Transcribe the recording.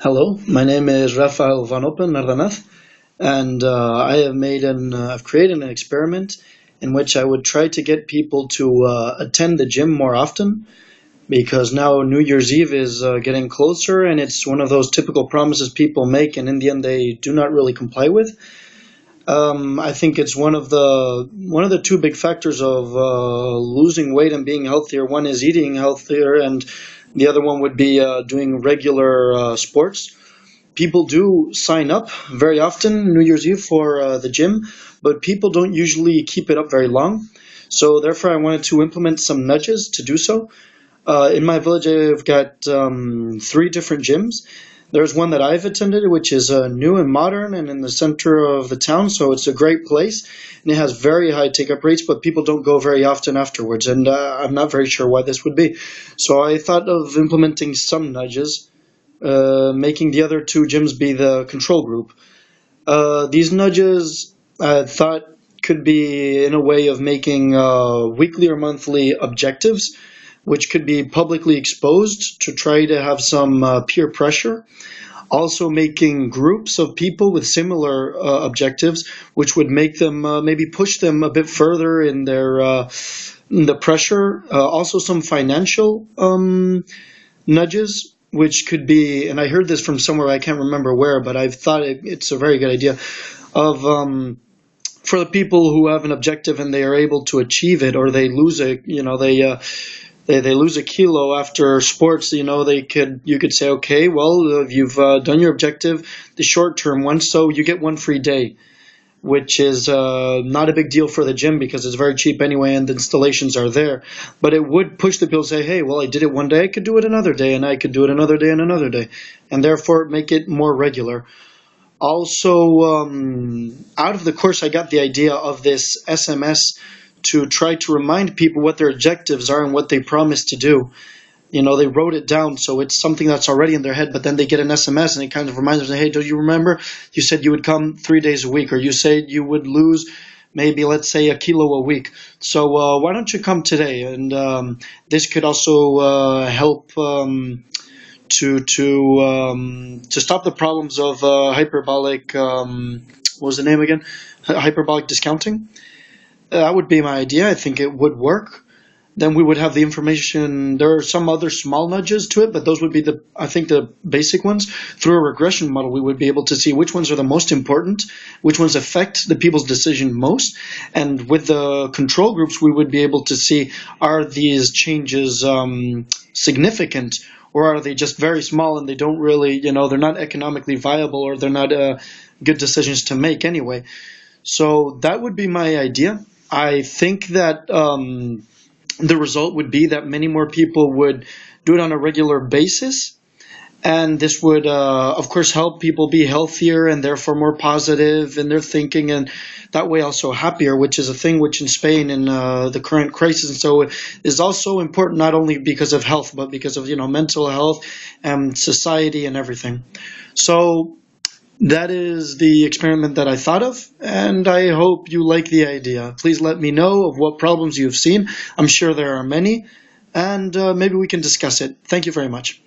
Hello, my name is Rafael Van Oppen Nardanaz, and I've created an experiment in which I would try to get people to attend the gym more often because now New Year's Eve is getting closer, and it's one of those typical promises people make, and in the end they do not really comply with. I think it's one of the two big factors of losing weight and being healthier. One is eating healthier, and the other one would be doing regular sports. People do sign up very often New Year's Eve for the gym, but people don't usually keep it up very long. So therefore, I wanted to implement some nudges to do so. In my village, I've got three different gyms. There's one that I've attended, which is new and modern and in the center of the town, so it's a great place. And it has very high take-up rates, but people don't go very often afterwards, and I'm not very sure why this would be. So I thought of implementing some nudges, making the other two gyms be the control group. These nudges, I thought, could be in a way of making weekly or monthly objectives, which could be publicly exposed to try to have some peer pressure. Also, making groups of people with similar objectives, which would make them maybe push them a bit further in the pressure. Also, some financial nudges, which could be, and I heard this from somewhere, I can't remember where, but I've thought it's a very good idea of for the people who have an objective and they are able to achieve it, or they lose it, they lose a kilo after sports, you could say, okay, well, you've done your objective, the short term one, so you get one free day, which is not a big deal for the gym because it's very cheap anyway and the installations are there. But it would push the people to say, hey, well, I did it one day, I could do it another day, and I could do it another day and another day, and therefore make it more regular. Also, out of the course, I got the idea of this SMS to try to remind people what their objectives are and what they promised to do. They wrote it down, so it's something that's already in their head, but then they get an SMS and it kind of reminds them, hey, do you remember? You said you would come 3 days a week, or you said you would lose maybe, let's say, a kilo a week. So why don't you come today? And this could also help to stop the problems of hyperbolic, what was the name again? Hyperbolic discounting. That would be my idea. I think it would work. Then we would have the information. There are some other small nudges to it, but those would be the basic ones. Through a regression model, we would be able to see which ones are the most important, which ones affect the people's decision most. And with the control groups, we would be able to see, are these changes significant, or are they just very small and they don't really, they're not economically viable, or they're not good decisions to make anyway. So that would be my idea. I think that the result would be that many more people would do it on a regular basis. And this would, of course, help people be healthier and therefore more positive in their thinking, and that way also happier, which is a thing which in Spain in the current crisis and so is also important, not only because of health, but because of, mental health and society and everything. So that is the experiment that I thought of, and I hope you like the idea. Please let me know of what problems you've seen. I'm sure there are many, and maybe we can discuss it. Thank you very much.